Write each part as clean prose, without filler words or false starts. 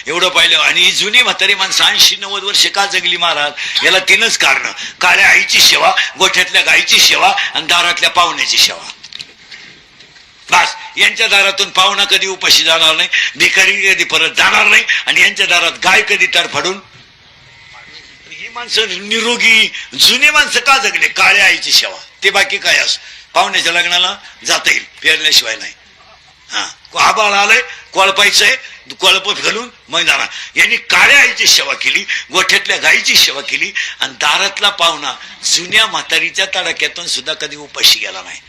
एवढं पाहिलं. आणि ही जुनी म्हातारी माणसं 80-90 वर्ष का जगली महाराज? याला 3च कारण: काळ्या आईची सेवा, गोठ्यातल्या गाईची सेवा आणि दारातल्या पाहुण्याची सेवा. बस, यांच्या दारातून पाहुणा कधी उपाशी जाणार नाही, भिकारी कधी परत जाणार नाही, आणि यांच्या दारात गाय कधी तडफडून. ही माणसं निरोगी जुनी माणसं का जगले? काळ्या आईची सेवा. ते बाकी काय असो, पाहुण्याच्या लग्नाला जाता येईल, पेरल्याशिवाय नाही. हा, आबाळ आलंय, कोळपायचंय, कोळप घालून मग जाणार. यांनी काळ्या आईची सेवा केली, गोठ्यातल्या गायीची सेवा केली, आणि दारातला पाहुणा जुन्या म्हातारीच्या तडाक्यातून सुद्धा कधी उपाशी गेला नाही.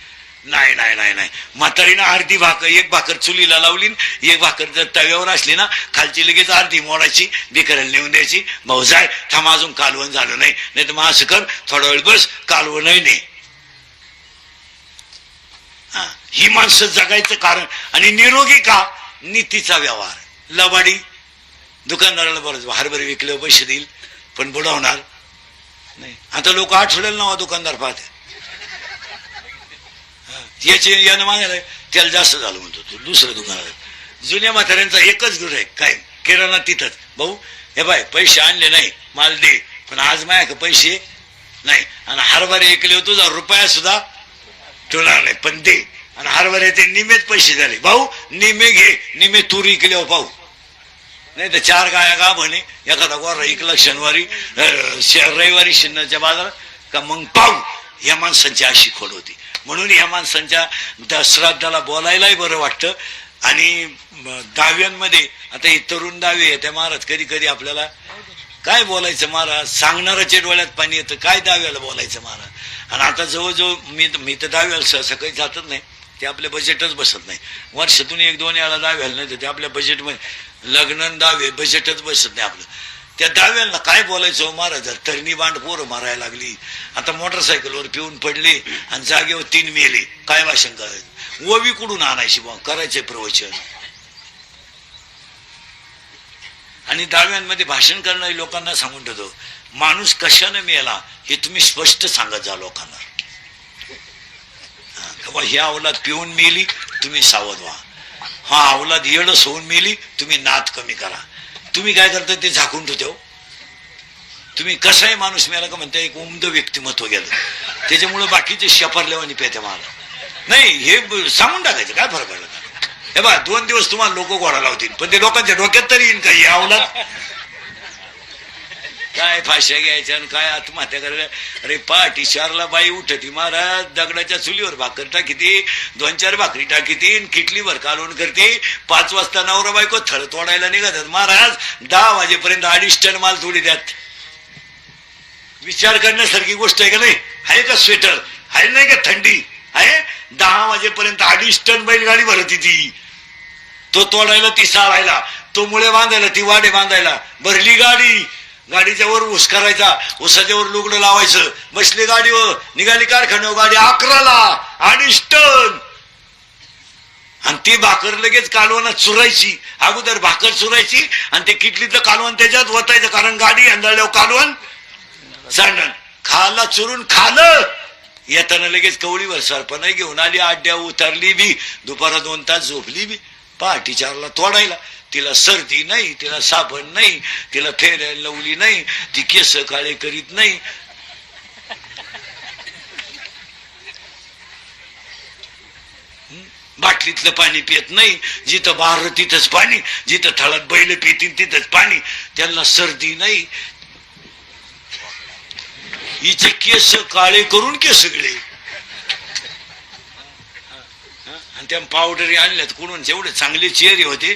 नाही नाही नाही नाही, म्हातारीनं अर्धी भाकर, एक भाकर चुलीला लावली, एक भाकर जर तव्यावर असली ना, खालची लगेच अर्धी मोडायची, भिकाऱ्याला नेऊन द्यायची. भाऊ जाय, थांबा अजून कालवण झालं नाही, नाही तर मग असं कर, थोडा वेळ बस, कालवणही नाही. ही माणसं जगायचं कारण. आणि निरोगी का? नीतीचा व्यवहार. लबाडी दुकानदाराला बरंच हरभरे विकले पैसे देईल, पण बुडवणार नाही. आता लोक आठवड्याला नावा दुकानदार पाहते, याचे यानं मागायला त्याला जास्त झालं म्हणतो तू दुसरं दुकानात. जुन्या म्हाताऱ्यांचा एकच गुण आहे, काय? किराणा तिथंच. भाऊ हे बाय, पैसे आणले नाही, माल दे, पण आज माझ्याकडे पैसे नाही, आणि हरभरे विकले तुझा रुपया सुद्धा ठेवणार नाही, पण दे. आणि हरभऱ्याचे निमेच पैसे झाले, भाऊ निमे घे, निमे तूर विकले पाहू, नाही तर 4 गाया गा म्हणे, एखादा गोरा इकला शनिवारी, रविवारी शिन्नाच्या बाजारात का, मग पाहू. या माणसांची अशी खोड होती. म्हणून या माणसांच्या श्राद्धाला बोलायलाही बरं वाटतं. आणि दाव्यांमध्ये आता हे तरुण दावे येते महाराज, कधी कधी आपल्याला काय बोलायचं महाराज, सांगणाऱ्याच्या डोळ्यात पाणी येतं, काय दाव्याला बोलायचं महाराज. आणि आता जवळजवळ मी तर दाव्याला सहसा काही जातच नाही, ते आपल्या बजेटच बसत नाही. वर्षातून 1-2 वेळा दाव्याला नाही तर ते आपल्या बजेटमध्ये लग्न दावे बजेटच बसत नाही आपलं. त्या दाव्याला काय बोलायचं महाराज? तरणी बांड पोरं मारायला लागली, आता मोटरसायकलवर पिऊन पडले आणि जागेवर 3 मेले, काय भाषण करायचं? ओवी कुठून आणायची बा? करायचे प्रवचन. आणि दाव्यांमध्ये भाषण करणारी लोकांना सांगून ठेवतो, माणूस कशाने मेला हे तुम्ही स्पष्ट सांगत जा लोकांना. ही अवलाद पिऊन मेली, तुम्ही सावध व्हा. हा अवलाद येडस होऊन मेली, तुम्ही नाद कमी करा. तुम्ही काय करता ते झाकून ठेवतो. तुम्ही कसाही माणूस मेला का म्हणता, एक उमद व्यक्तिमत्व गेलं, त्याच्यामुळे बाकीचे शपरलेवानी पेते मला नाही, हे सांगून टाकायचं. काय फरक पडला? हे बा 2 दिवस तुम्हाला लोक गोडा लावतील, पण ते लोकांच्या डोक्यात तरी येईन का अवलाद? काय फाश्या घ्यायच्या आणि काय आत्महत्या करायला? अरे पहाटी 4ला बाई उठती महाराज, दगडाच्या चुलीवर भाकर टाकीती, 2-4 भाकरी टाकीती, किटलीवर कालवण करते. 5 वाजता नवरा बायको थळ तोडायला निघतात महाराज, 10 वाजेपर्यंत 2.5 टन माल तोडी द्यात. विचार करण्यासारखी गोष्ट आहे का नाही? आहे का स्वेटर? आहे नाही का थंडी? आहे 10 वाजेपर्यंत 2.5 टन बैलगाडी भरती ती, तो तोडायला, ती साळायला, तो मुळे बांधायला, ती वाडे बांधायला. भरली गाडी, गाडीच्या वर ऊस करायचा, ऊसाच्या वर लुगडं लावायचं, बसली गाडीवर, निघाली कारखान्यावर गाडी 11ला 2.5 टन. आणि ती भाकर लगेच कालवनात चुरायची. अगोदर भाकर चुरायची आणि ते किटलीचं कालवण त्याच्यात वतायचं, कारण गाडी अंधाळल्यावर कालवण सांडण. खाला चुरून खालं, येताना लगेच कवळीवर सरपण घेऊन आली, आड्या उतरली बी, दुपारा 2 तास झोपली बी. पहाटी 4ला तोडायला. तिला सर्दी नाही, तिला साबण नाही, तिला फेऱ्याला लावली नाही, ती केस काळे करीत नाही. बाटलीतलं पाणी पित नाही, जिथं बाहेर तिथंच पाणी, जिथं थळात बैल पितील तिथंच पाणी. त्यांना सर्दी नाही. हिचे केस काळे करून केस सगळे, आणि त्या पावडरी आणल्यात कुठून, जेवढे चांगले चेहरे होते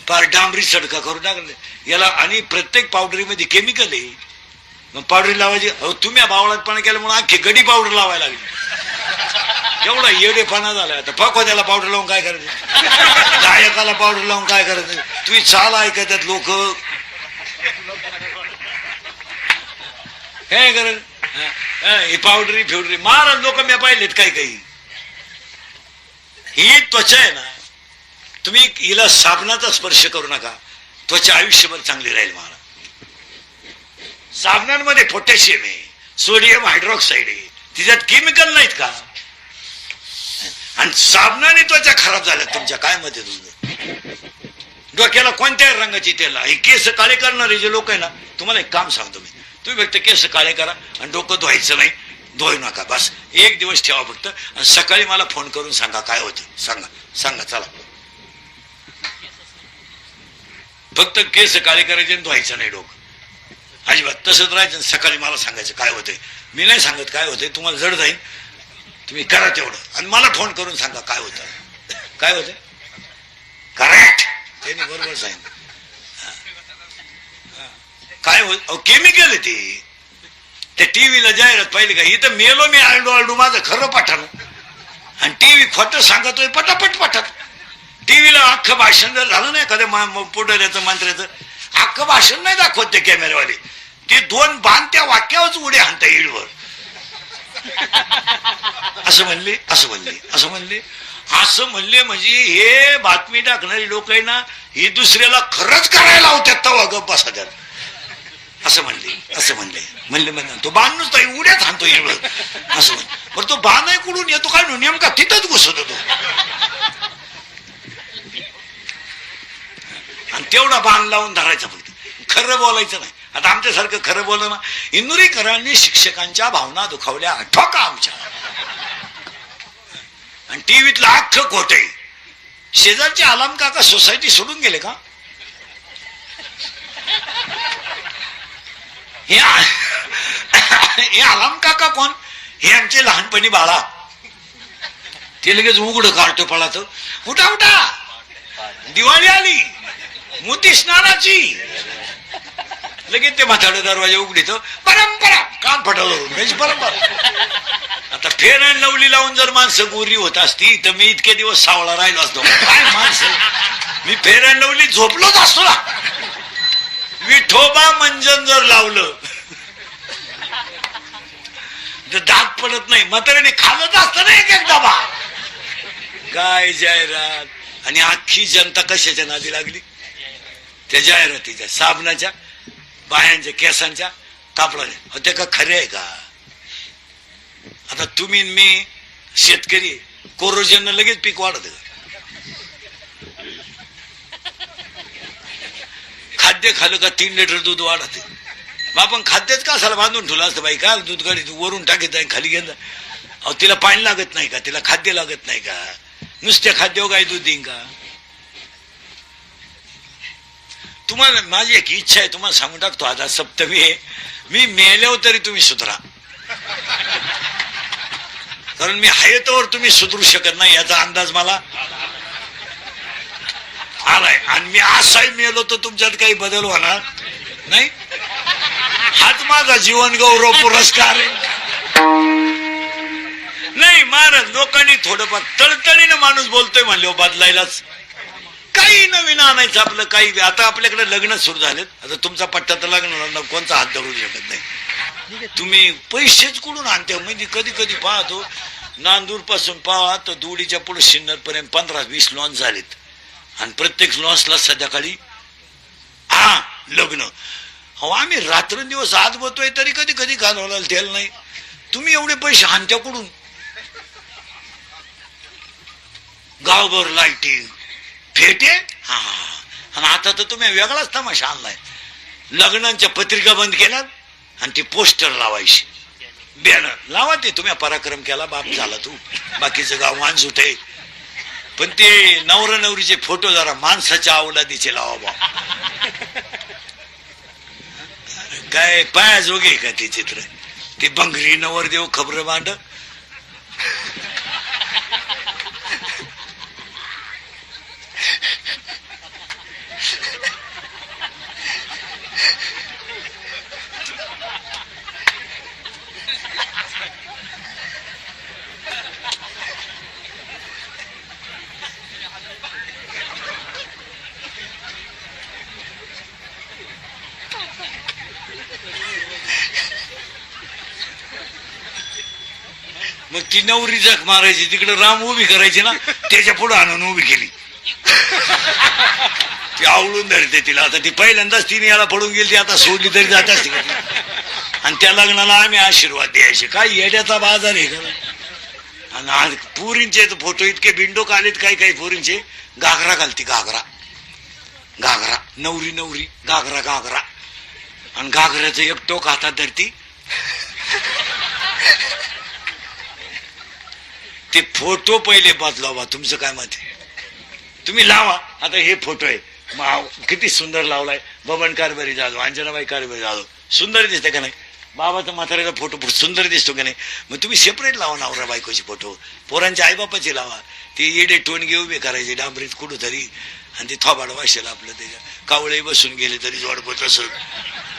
फार डांबरी सडका करून टाकले याला. आणि प्रत्येक पावडरीमध्ये केमिकल आहे. मग पावडरी लावायची. तुम्ही बावळातपणा केला म्हणून अख्खी गडी पावडर लावायला लागली. एवढा येडेपणा झाला. आता पकवाद्याला पावडर लावून काय करायचं? गायकाला पावडर लावून काय करायचं? तुम्ही चाल ऐकतात लोक, काय करत ही पावडरी फेवडरी महाराज लोक मी पाहिलेत. काही काही ही त्वचा आहे ना, तुम्ही हिला साबणाचा स्पर्श करू नका, त्वचा आयुष्यभर चांगली राहील महाराज. साबणांमध्ये पोटॅशियम आहे, सोडियम हायड्रॉक्साईड आहे, तिच्यात केमिकल नाहीत का? आणि साबणाने त्वचा खराब झाल्या तुमच्या, काय मत आहे तुमचं? डोक्याला कोणत्या रंगाची तेल हे केस काळे करणारे जे लोक आहे ना, तुम्हाला एक काम सांगतो मी, तुम्ही फक्त केस काळे करा आणि डोकं धुवायचं नाही, धुवू नका, बस एक दिवस ठेवा फक्त, आणि सकाळी मला फोन करून सांगा काय होतं, सांगा चला. फक्त केस काळे करायचे आणि धुवायचं नाही डोकं, अजिबात तसंच राहायचं. सकाळी मला सांगायचं काय होतंय, मी नाही सांगत काय होतंय, तुम्हाला जड जाईल, तुम्ही करा तेवढं आणि मला फोन करून सांगा काय होतं करेक्ट, त्यांनी बरोबर सांगितलं. काय होत केमिकल आहे ते टीव्हीला जाहिरात पाहिली का, इथं मेलो मी आरडू माझं खरं पठाण, आणि टीव्ही खोटं सांगतोय पटापट पठात. टीव्हीला अख्खं भाषण जर झालं नाही कधी पुढल्याचं मंत्र्याचं, अख्खं भाषण नाही दाखवत ते कॅमेरावाले, ते 2 बाण त्या वाक्यावरच उड्या हाणता येईलवर. असं म्हणले म्हणजे हे बातमी टाकणारी लोक आहे ना, ही दुसऱ्याला खरंच करायला होत्यात तवा गप्प बसा त्यात. असं म्हणले तो बाण नुसता उड्याच हाणतो येईलवर, असं बरं तो बाण आहे कुठून येतो काय नेमका तिथंच घुसत होतो, आणि तेवढा बाण लावून धरायचा फक्त, खरं बोलायचं नाही. आता आमच्यासारखं खरं बोललं ना, इंदुरीकरांनी शिक्षकांच्या भावना दुखावल्या ठोका आमच्या, आणि टीव्हीतलं अख्खं खोटे. शेजारचे आलाम काका सोसायटी सोडून गेले का, हे आलाम काका कोण, हे आमचे लहानपणी बाळा, ते लगेच उघड काढतो पळात, उठा दिवाळी आली मोती स्नानाची, लगेच ते म्हाताडे दरवाजा उघडीत, परंपरा कान फटवलं परंपरा. आता फेर अँड लवली लावून जर माणसं गोरी होत असती तर मी इतके दिवस सावळा राहिलो असतो. काय माणसं, मी फेर अँड लवली झोपलोच असतो ना, विठोबा मंजन जर लावलं तर दात पडत नाही, म्हाताऱ्याने खालच असतं ना एक डबा. काय जाहिरात, आणि अख्खी जनता कशाच्या नादी लागली, त्या जाहिरातीच्या, साबणाच्या, बायांच्या, केसांच्या, कापडाच्या. होते का खरे आहे का. आता तुम्ही मी शेतकरी, कोरोजन लगेच पीक वाढत का, खाद्य खाल्लं का 3 लिटर दूध वाढते, मग आपण खाद्यच का असायला बांधून ठेवलं असतं बाई, का दूध गाडी वरून टाकीत आहे खाली घेत, अहो तिला पाणी लागत नाही का, तिला खाद्य लागत नाही का, नुसत्या खाद्यावर गाय दूध देईन का. तुम्हाला माझी एक इच्छा आहे, तुम्हाला सांगून टाकतो, आता सप्तमी आहे, मी मेल्यावर तरी तुम्ही सुधरा, कारण मी आहे तोवर तुम्ही सुधरू शकत नाही याचा अंदाज मला आलाय, आणि मी असाही मेलो तर तुमच्यात काही बदल होणार नाही. हाच माझा जीवन गौरव पुरस्कार आहे. नाही महाराज, लोकांनी थोडंफार तळतळीनं माणूस बोलतोय म्हणले बदलायलाच, काही नवीन आणायचं आपलं काही. आता आपल्याकडे लग्न सुरू झालेत, आता तुमचा पट्टा तर लग्न कोणता हात धरू शकत नाही, तुम्ही पैसेच कुठून आणते. म्हणजे कधी कधी पाहतो नांदूर पासून पाहा तर दुडीच्या पुढे सिन्नर पर्यंत 15-20 लॉन्च झालेत, आणि प्रत्येक लॉन्चला संध्याकाळी लग्न. हो आम्ही रात्रंदिवस आत बतोय तरी कधी कधी घालवला तेल नाही. तुम्ही एवढे पैसे आणत्या कुठून, गावभर लाईटिंग फेटे, आणि आता तर तुम्ही वेगळाच तमाशा आणलाय. लग्नांच्या पत्रिका बंद केल्या आणि ती पोस्टर लावायची, बॅनर लावा, ते तुम्ही पराक्रम केला, बाप झाला तू, बाकीचं गाव माणसूट आहे, पण ते नवरा नवरीचे फोटो जरा माणसाच्या अवलादीचे लावा बा. काय पायाजोगे का ते चित्र, ते बंगरी नवरदेव खबर मांड, मग ती नवरी जख मारायची, तिकडे राम उभी करायची ना, त्याच्या पुढे आणून उभी केली, ती आवळून धरते तिला. आता ती पहिल्यांदाच तिने याला पडून गेली, ती आता सोडली तरी जात असते, आणि त्या लग्नाला आम्ही आशीर्वाद द्यायचे. काय येड्याचा बाजार आहे का. आणि पुरींचे फोटो इतके बिंडोक आलेत, काही काही पुरींचे घागरा घालती, घागरा घागरा, नवरी नवरी, घागरा घागरा, आणि घागऱ्याचं एक टोक हातात धरती. ते फोटो पहिले बदलावा. तुमचं काय मत आहे? तुम्ही लावा. आता हे फोटो आहे, किती सुंदर लावलाय. बबन कारभारी जाधव, अंजनाबाई कारभारी जाधव, सुंदर दिसते का नाही? बाबाचा म्हाताऱ्याचा फोटो सुंदर दिसतो का नाही? मग तुम्ही सेपरेट लावा नवरा बायकोचे फोटो, पोरांच्या आईबापाचे लावा. ते येडे टोनगे उभे करायचे डांबरीत कुठं तरी, आणि ते थोबाड वाशेल आपलं. त्याच्या कावळे बसून गेले तरी जोडपत असत,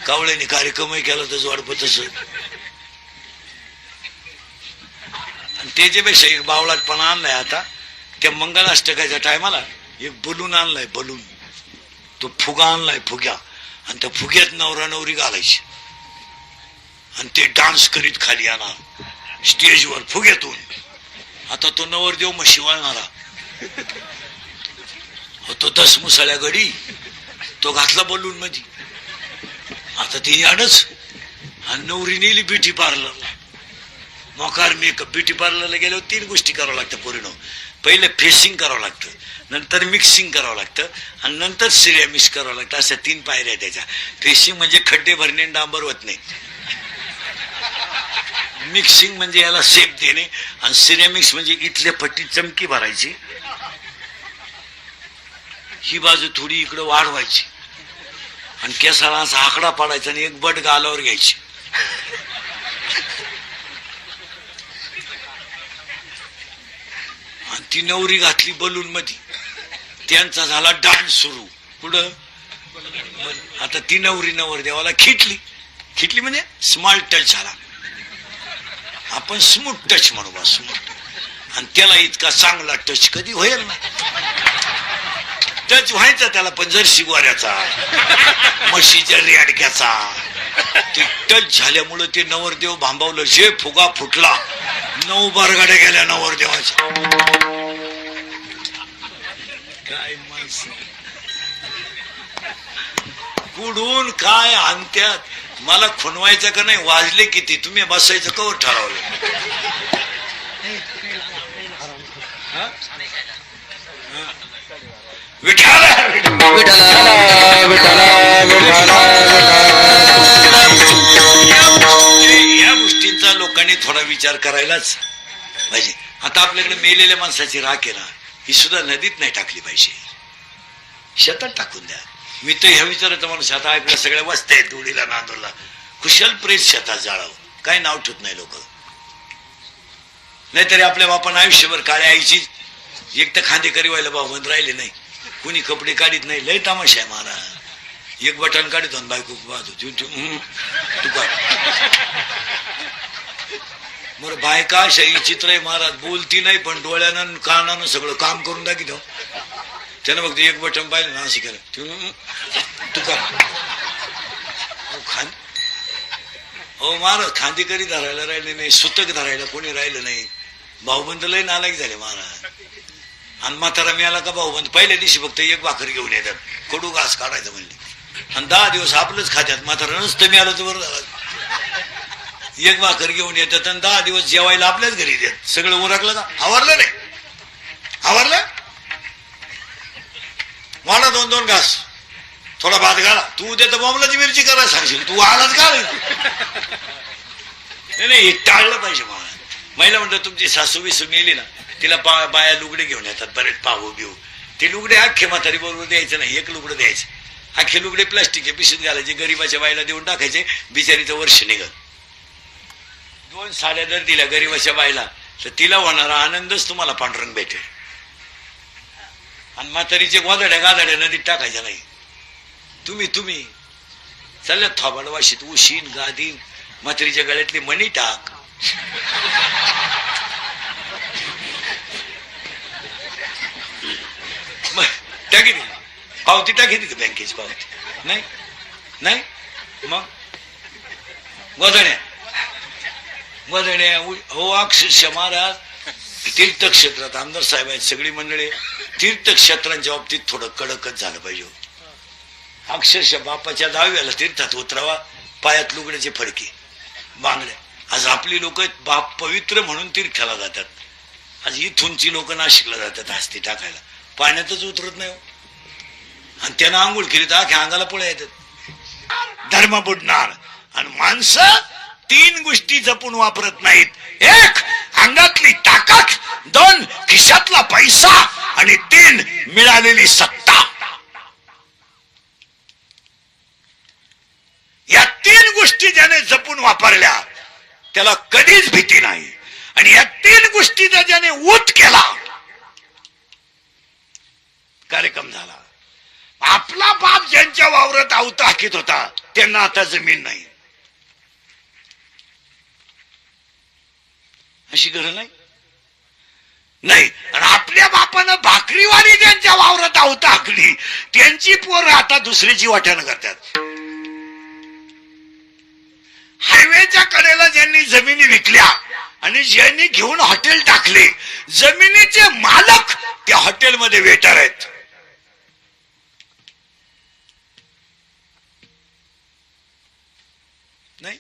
कावळ्याने कार्यक्रमही केला तर जोडपत असत. आणि त्याच्यापेक्षा एक बावळाटपणा आणलाय आता. त्या मंगलाष्टकाच्या टायमाला एक बलून आणलाय, बलून. तो फुगा आणलाय, फुग्या, आणि त्या फुग्यात नवरा नवरी घालायची, आणि ते डान्स करीत खाली येणार स्टेजवर फुग्यातून. आता तो नवरदेव मग शिवाळणारा, तो 10 मुसळ्या गडी तो घातला बलून मध्ये. आता ती याडच. आणि नवरी नेली ब्युटी पार्लरला, मोकार मेकअप. ब्युटी पार्लरला गेल्यावर 3 गोष्टी करावं लागतं पोरीनो. पहिले फेसिंग करावं लागतं, नंतर मिक्सिंग करावं लागतं, आणि नंतर सिरेमिक्स करावं लागतं. अशा 3 पायऱ्या त्याच्या. फेसिंग म्हणजे खड्डे भरणे, डांबर होत नाही. मिक्सिंग म्हणजे याला शेप देणे, आणि सिरेमिक्स म्हणजे इथल्या पट्टी चमकी भरायची, ही बाजू थोडी इकडं वाढवायची, आणि केसाला असा आकडा पाडायचा, आणि एक बट गालावर घ्यायची. आणि ती नवरी घातली बलून मध्ये. त्यांचा झाला डान्स सुरू. पुढं आता ती नवरी नवरदेवाला खिटली. खिटली म्हणजे स्मॉल टच झाला. आपण स्मूथ टच म्हणू बा, स्मूथ. आणि त्याला इतका चांगला टच कधी होईल ना. टच व्हायचा त्याला, पण जर्सी गोऱ्याचा, म्हशीच्या रेडक्याचा. ते टच झाल्यामुळं ते नवरदेव भांबावलं. जे फुगा फुटला, 9 बारगाड्या गेल्या नवरदेवाच्या. काय माणसं कुडून काय आणत्यात. मला खुणवायचं का नाही? वाजले किती? तुम्ही बसायचं कवर ठरवलं? या गोष्टींचा लोकांनी थोडा विचार करायलाच पाहिजे. आता आपल्याकडे मेलेल्या माणसाची राख आहे ना, ही सुद्धा नदीत नाही टाकली पाहिजे, शेतात टाकून द्या. मी तर ह्या विचाराचा माणूस. आता आपल्या सगळ्या वस्त्या आहेत, धुळीला, नांदूरला, कुशल प्रेत शेतात जाळावं. काय नाव ठेवत नाही लोक. नाहीतरी आपल्या बापान आयुष्यभर काळ्या आईची एक तर खांदेकरी व्हायला बाबंद राहिले नाही. कुणी कपडे काढीत नाही. लय तमाशा आहे महाराज. एक बटन काढित बायको तुका बरं. बायका अशा चित्र आहे महाराज, बोलती नाही पण डोळ्यानं कानानं सगळं काम करून दाखित. त्यानं फक्त एक बटन पाहिलं ना, अशी केलं तुका खान. हो महाराज, खांदेकरी धरायला राहिले नाही, सुतक धरायला कोणी राहिलं नाही. भाऊबंद लय नालायक झाले महाराज. आणि म्हातारा मिळाला का भाऊबंद पहिल्या दिवशी फक्त एक भाकर घेऊन येतात, कडू घास काढायचं म्हणले, आणि 10 दिवस आपलंच खात्यात. म्हातारा नसतं मिळालं तर बरं झालं. एक भाकर घेऊन येतात आणि 10 दिवस जेवायला आपल्याच घरी येतात. सगळं उरकलं का? आवरलं नाही? आवरलं? वाढा 2-2 घास, थोडा भात घाला. तू उद्या तर बॉम्बलाची मिरची करायला सांगशील, तू आलाच का? नाही, हे टाळलं पाहिजे. महिला म्हणतात तुमची सासू विसू मेली ना, तिला बाया लुगडे घेऊन येतात, बरेच पाहू बिऊ. ते लुगडे अख्खे म्हातारी बरोबर द्यायचं नाही, एक लुगडं द्यायचं. अख्खे लुगडे प्लास्टिकच्या पिशवीत घालायचे, गरीबाच्या बाईला देऊन टाकायचे. बिचारीचं वर्ष निघत. 2 साड्या जर दिल्या गरीबाच्या बाईला तर तिला होणारा आनंदच तुम्हाला पांढरंग भेटेल. आणि म्हातारीचे गोदाड्या गादाड्या नदीत टाकायच्या नाही. तुम्ही चालल्या थोबाड वाशीत उशीन गादीन. म्हातारीच्या गळ्यातली मणी टाक. टाकी पावती टाकी ती बँकेची पावती नाही. नाही मग गोधड्या हो. अक्षरशः महाराज तीर्थक्षेत्रात आमदार साहेब आहेत, सगळी मंडळी तीर्थक्षेत्रांच्या बाबतीत थोडं कडकच झालं पाहिजे. अक्षरशः बापाच्या 10व्याला तीर्थात उतरावा, पायात लुगड्याचे फडके बांगड्या. आज आपली लोक बाप पवित्र म्हणून तीर्थाला जातात. आज इथूनची लोक नाशिकला जातात हस्ती टाकायला, पाण्यातच उतरत नाही. आणि त्यानं आंघोळ केली तर अख्या अंगाला पोळ्या येतात. धर्म बुडणार. आणि माणसं 3 गोष्टी जपून वापरत नाहीत. 1 अंगातली ताकद, 2 खिशातला पैसा आणि 3 मिळालेली सत्ता. या 3 गोष्टी ज्याने जपून वापरल्या त्याला कधीच भीती नाही. आणि या 3 गोष्टीचा ज्याने ऊत केला कार्यक्रम झाला. आपला बाप ज्यांच्या वावरात आवता हाकीत होता त्यांना आता जमीन नाही. अशी गरज नाही. आणि आपल्या बापानं भाकरीवाली ज्यांच्या वावरात आवता हाकली त्यांची पोरं आता दुसरीची वाट्यानं करतात. हायवेच्या कडेला ज्यांनी जमिनी विकल्या आणि ज्यांनी घेऊन हॉटेल टाकले, जमिनीचे मालक त्या हॉटेलमध्ये वेटर आहेत. नाही,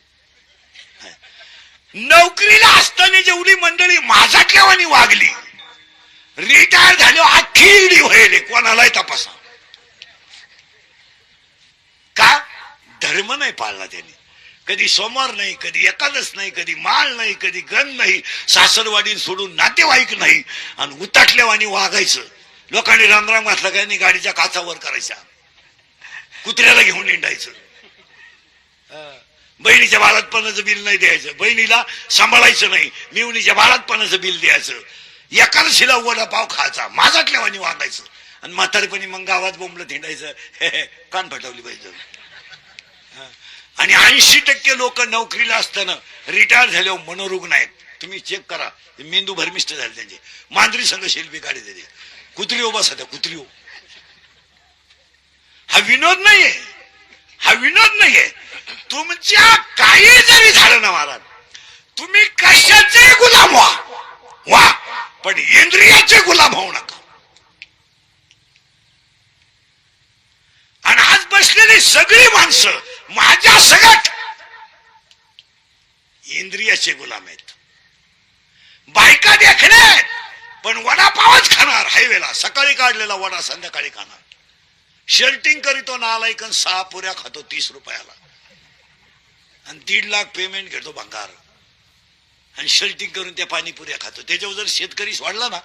नोकरीला असताना जेवढी मंडळी माझ्यातल्यावानी वागली, रिटायर झाल्यावर अख्खी ईडी व्हायली, कोणालाही तपासा. का? धर्म नाही पाळला त्यांनी. कधी सोमवार नाही, कधी एकादश नाही, कधी माळ नाही, कधी गण नाही, सासरवाडी सोडून नातेवाईक नाही. आणि उताटल्यावानी वागायचं. लोकांनी रामराम घातला काय नाही, गाडीच्या काचावर करायच्या, कुत्र्याला घेऊन हिंडायचं. बहिणीच्या बाळातपणाचं बिल नाही द्यायचं, बहिणीला सांभाळायचं नाही, मिवणीच्या बाळातपणाचं बिल द्यायचं, एकादशीला वडापाव खायचा, माझ्यातल्यावानी वागायचं. आणि म्हातारपणी मग गावात बोंबलत हिंडायचं, कान फटवली पाहिजे. आणि 80% लोक नोकरीला असताना रिटायर झाल्यावर मनोरुग्ण आहेत. तुम्ही चेक करा, मेंदू भरमिष्ट झाले त्यांचे. मांजरी संघ शिल्पी गाडी देते, कुत्री उभा सध्या कुत्री. हा विनोद नाहीये, हा विनोद नाहीये. तुमच्या काही जरी झालं ना महाराज, तुम्ही कशाचे गुलाम व्हा, पण इंद्रियाचे गुलाम होऊ नका. आणि आज बसलेली सगळी माणसं माझ्या सगट इंद्रियाचे गुलाम आहेत. बायका देखणे पण वडापावच खाणार. हायवेला सकाळी काढलेला वडा संध्याकाळी खाणार. शर्टिंग करीतो नालायकन 6 पुऱ्या खातो 30 रुपयाला आणि 1.5 लाख पेमेंट घेतो भंगार. आणि शर्टिंग करून त्या पाणीपुऱ्या खातो. त्याच्यावर जर शेतकरी सोडला ना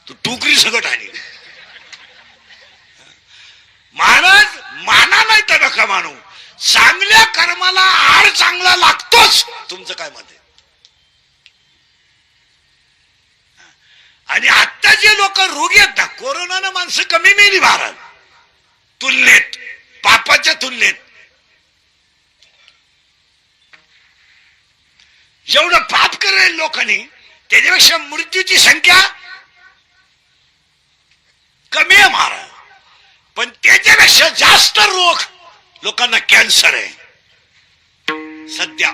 तो टोकरी सगट आणि महाराज माना नाही तर नका मानू. चांगल्या कर्माला आड चांगला लागतोच. तुमचं काय मत आहे? आणि आता जे लोक रोगी आहेत ना, कोरोनानं माणसं कमी मेली महाराज तुलनेत, पापाच्या तुलनेत. जेवढं पाप करेल लोकांनी त्याच्यापेक्षा मृत्यूची संख्या कमी आहे महाराज. पण त्याच्यापेक्षा जास्त रोग लोकांना कॅन्सर आहे सध्या.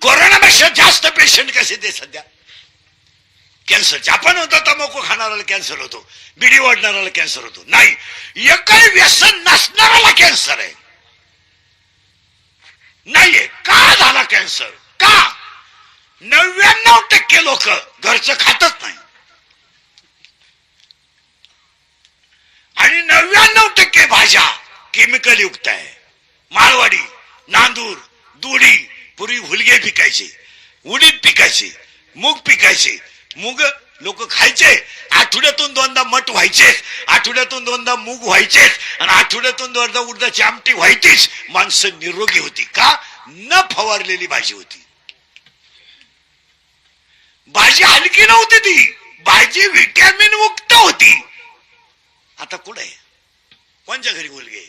कोरोनापेक्षा जास्त पेशंट कसे ते सध्या कॅन्सर. जापान होता तंबाखू खाणाऱ्याला कॅन्सर होतो, बिडी ओढणाऱ्याला कॅन्सर होतो. नाही, एकही व्यसन नसणाऱ्याला कॅन्सर आहे. नाहीये. का झाला कॅन्सर? का? 99% लोक घरचं खातच नाही. आणि 99% भाज्या केमिकल युक्त आहे. माळवाडी, नांदूर, दुडी, पूर्वी हुलगे पिकायचे, उडीद पिकायचे, मूग पिकायचे. मूग लोक खायचे. आठवड्यातून 2दा मठ व्हायचे, आठवड्यातून 2दा मूग व्हायचे आणि आठवड्यातून 2दा उडदाची आमटी व्हायचीच. माणसं निरोगी होती. का? न फवारलेली भाजी होती. भाजी हलकी नव्हती ती, भाजी व्हिटॅमिन मुक्त होती. आता कुठे कोणच्या घरी उलगे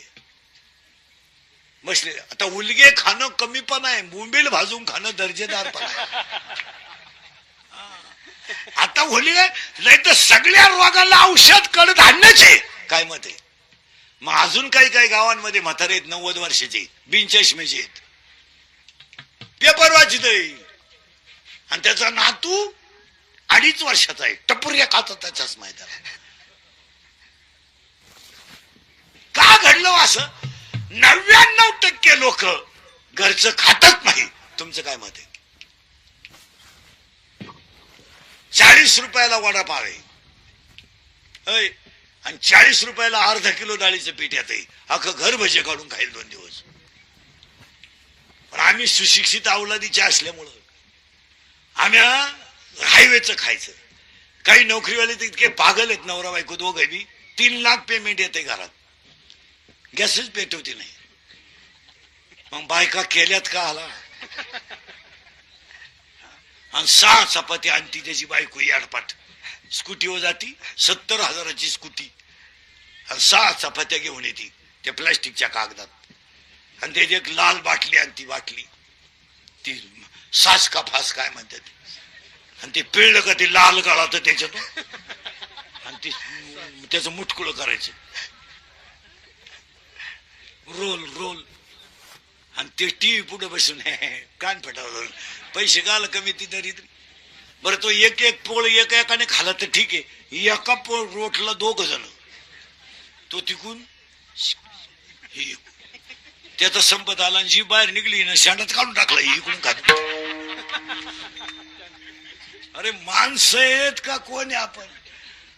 बसले? आता उलगे खाणं कमी पण आहे, बोंबील भाजून खाणं दर्जेदार पण आहे. आता उलगे नाही तर सगळ्या रोगाला औषध कडधान्याचे. काय मत आहे? मग अजून काही काही गावांमध्ये म्हातारे आहेत 90 वर्षाचे, बिनचष्मेचे आहेत, पेपर वाचित आहे. आणि त्याचा नातू 2.5 वर्षाचा आहे, टपुऱ्या खात त्याच्याच मैदान. का घडलं असं? 99% लोक घरचं खातच नाही. तुमचं काय मत आहे? 40 रुपयाला वडापाव आहे. आणि 40 रुपयाला अर्धा किलो डाळीचं पीठ येतंय. अख्खं घर भजे काढून खाईल 2 दिवस. पण आम्ही सुशिक्षित अवलादीचे असल्यामुळं आम्ही हायवेचं खायचं. काही नोकरीवाले तर इतके पागल आहेत, नवरा बायको दोघे बी 3 लाख पेमेंट येते घरात, गॅसच पेटवती नाही. मग बायका केल्यात का आला आणि 6 चपाती आणती त्याची बायको याडपाट. स्कूटीवर जाती, 70,000ची स्कूटी, आणि 6 चपात्या घेऊन येते त्या प्लास्टिकच्या कागदात. आणि त्याची एक लाल बाटली आणि ती बाटली ती सास का फास काय म्हणतात, आणि ते पिळलं का ते लाल गळात त्याच्यातून, आणि ते त्याचं मुटकुळ करायचं रोल रोल, आणि ते टीव्ही पुढे बसून कान फटावलं. पैसे गाल कमी ती दरिद्री. बरं तो एक एक पोळ एकाने खाला तर ठीक आहे, एका पोळ रोटला 2 जण, तो तिकून त्याचा संपत आला आणि जी बाहेर निघली ना शांडात काढून टाकला इकडून खात. अरे माणसं आहेत का कोण आहे आपण?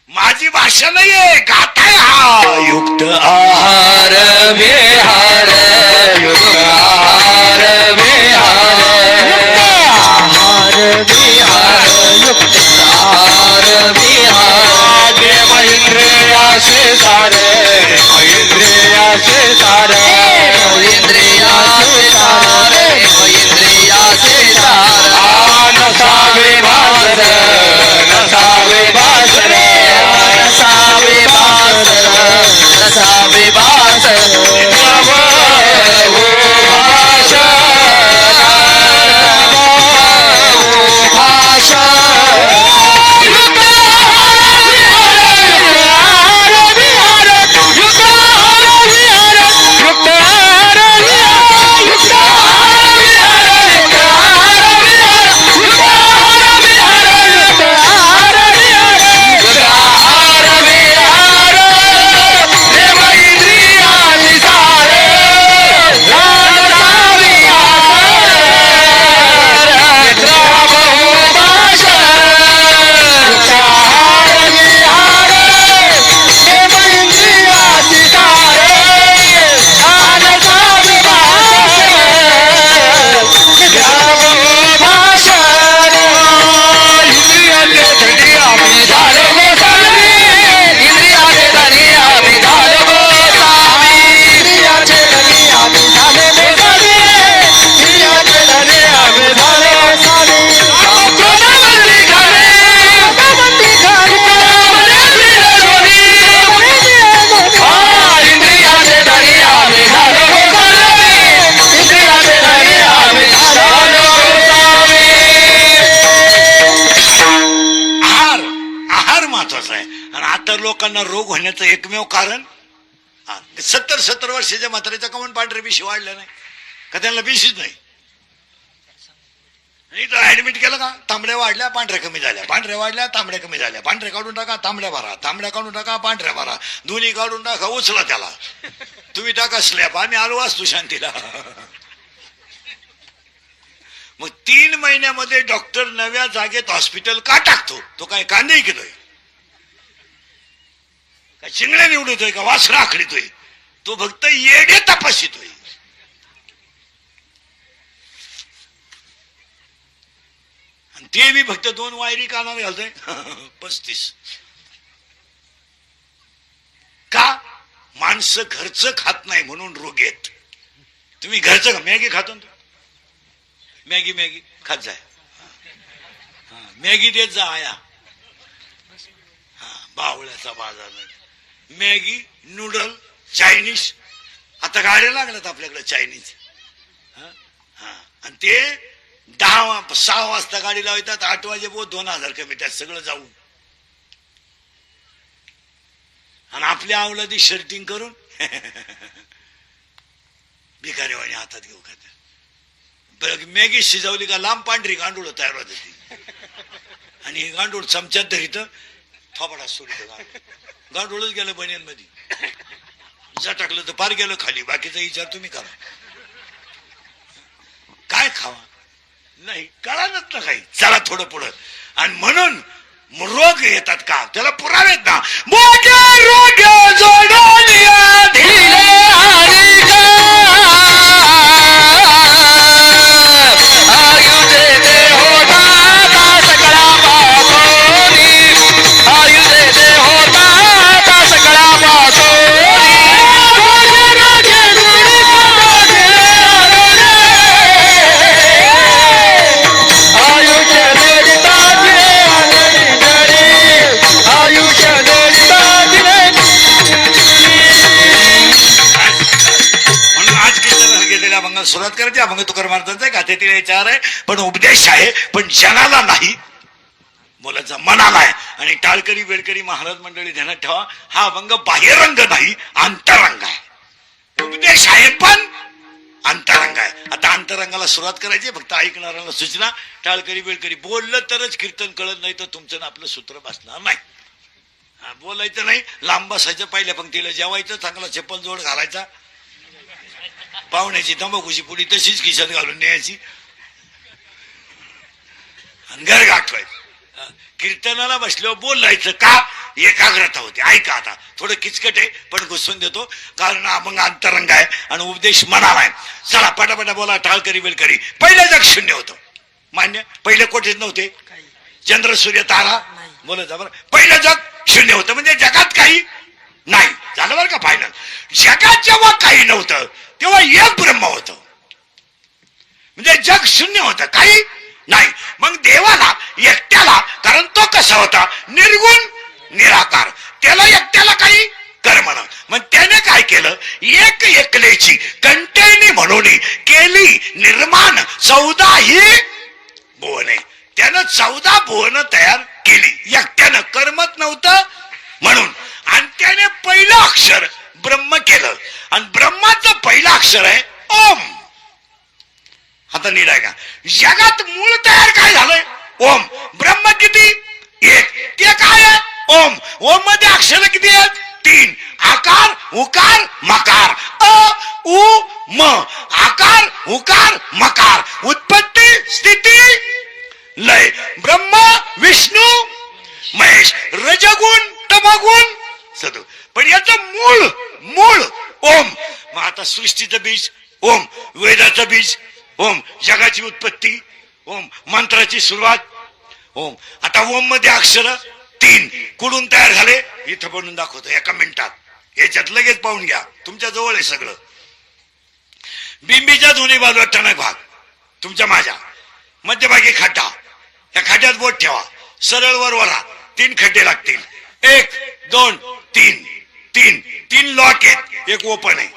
माझी भाषा नाहीये, गाताय हा. युक्त आहार विहार, युक्त आहार विहार, आहार विहार, युक्त आहार विहार. देव इंद्रियाचे सारे, इंद्रियाचे सारे, इंद्रियाचे सारे, इंद्रियाचे सारे. नसावे भासर, नसावे भासर, नसावे भासर, नसावे भासर. लोकांना रोग होण्याचं एकमेव कारण 70 वर्षाच्या म्हातारीचा कमन पांढरे बिशी वाढलं नाही का? त्यांना बिशीच नाही. ऍडमिट केलं का तांबड्या वाढल्या पांढऱ्या कमी झाल्या, पांढऱ्या वाढल्या तांबड्या कमी झाल्या, पांढऱ्या काढून टाका तांबड्या भरा, तांबड्या काढून टाका पांढऱ्या भरा, दोन्ही काढून टाका उचला त्याला, तुम्ही टाका स्लॅब, आम्ही आलो वास्तू शांतीला. मग 3 महिन्यामध्ये डॉक्टर नव्या जागेत हॉस्पिटल का टाकतो? तो काय कांदे घेतोय का चिंगड्या निवडतोय का वासरा आखडीतोय? तो फक्त येडे तपासितोय. आणि ते बी फक्त 2 वायरी कानावर घालतोय 35. का? माणसं घरचं खात नाही म्हणून रोग येत. तुम्ही घरचं मॅगी खातो ना, मॅगी मॅगी खात जाय, मॅगी देत जा आया, बावळ्याचा बाजार. मॅगी नूडल चायनीज, आता गाड्या लागल्यात आपल्याकडे चायनीज. आणि ते 6 वाजता गाडी लावतात, 8 वाजे 2000 कमी त्यात सगळं जाऊन. आणि आपल्या अवलादी शर्टिंग करून भिकारीवाणी हातात घेऊ खात. मॅगी शिजवली का लांब पांढरी गांडूळ तयार होत होती, आणि हे गांडूळ चमच्यात धरित थोपडा सोडित गांडूळच गेलं बनियन मध्ये. टाकलं तर पार गेलं खाली. बाकीचा विचार तुम्ही करा, काय खावा नाही कळालच ना काही. चला थोडं पुढं. आणि म्हणून रोग येतात का त्याला पुरावे आहेत ना. मोठे रोग जोडून धीरे हरी सुरुवात करायची. अभंग तुकाराम महाराजांचा गाथेतील विचार आहे पण उपदेश आहे पण जनाला नाही बोलायचा मनाला आहे. आणि टाळकरी बेळकरी महाराज मंडळी ध्यानात ठेवा हा अभंग बाह्यरंग नाही अंतरंग आहे. उपदेश आहे पण अंतरंग आहे. आता अंतरंगाला सुरुवात करायची. फक्त ऐकणाऱ्याला सूचना टाळकरी बेळकरी बोललं तरच कीर्तन कळत नाही तर तुमचं आपलं सूत्र बसणार नाही. बोलायचं नाही लांब बसायचं पहिल्या पंक्तीला जेवायचं चांगला चप्पल जोड घालायचा पाहुण्याची तंबाखूची पुडी तशीच खिशात घालून न्यायची आणि घर गाठवायचं. कीर्तनाला बसल्यावर बोलायचं का एकाग्रता होते. ऐका आता थोडं किचकट आहे पण घुसून देतो कारण अभंग अंतरंग आहे आणि उपदेश मनाला आहे. चला पटापटा बोला. टाळकरी बेलकरी. पहिलं जग शून्य होतं मान्य. पहिले कोठेच नव्हते चंद्र सूर्य तारा बोलत बरं. पहिलं जग शून्य होतं म्हणजे जगात काही नाही झालं बरं का. फायनल जगात जेव्हा काही नव्हतं तेव्हा एक ब्रह्म होतं म्हणजे जग शून्य होतं काही नाही. मग देवाला एकट्याला कारण तो कसा होता निर्गुण निराकार त्याला एकट्याला काही कर्म न. मग त्याने काय केलं एक एकलेची कंटेनी म्हणून केली निर्माण 14 ही भुवने. त्यानं 14 भुवन तयार केली एकट्यानं कर्मच नव्हतं म्हणून. आणि त्याने पहिलं अक्षर ब्रह्म केलं आणि ब्रह्माचं पहिलं अक्षर आहे ओम. आता नीट आहे का. जगात मूळ तयार काय झालंय ओम. ब्रह्म किती एक ते काय आहे ओम. ओम मध्ये अक्षर किती आहेत 3 आकार उकार मकार अ उ म. आकार उकार मकार उत्पत्ती स्थिती लय. ब्रह्मा विष्णू महेश रजगुण तमगुण सदु. पण याचं मूळ मूळ ओम. मग आता सृष्टीचं बीज ओम. वेदाचं बीज ओम. जगाची उत्पत्ती ओम. मंत्राची सुरुवात ओम. आता ओम मध्ये अक्षर 3 कुठून तयार झाले इथं बनवून दाखवतो एका मिनिटात. याच्यात लगेच पाहून घ्या तुमच्या जवळ आहे सगळं. बिंबीच्या दोन्ही बाजूला टणक भाग तुमच्या माझ्या मध्यभागी खड्डा. या खड्ड्यात बोट ठेवा सरळ वर वरा. 3 खड्डे लागतील 1 2 3 3 3 लॉक आहेत एक ओपन आहे.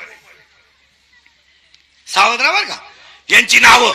सावध राहा बरं का. यांची नावं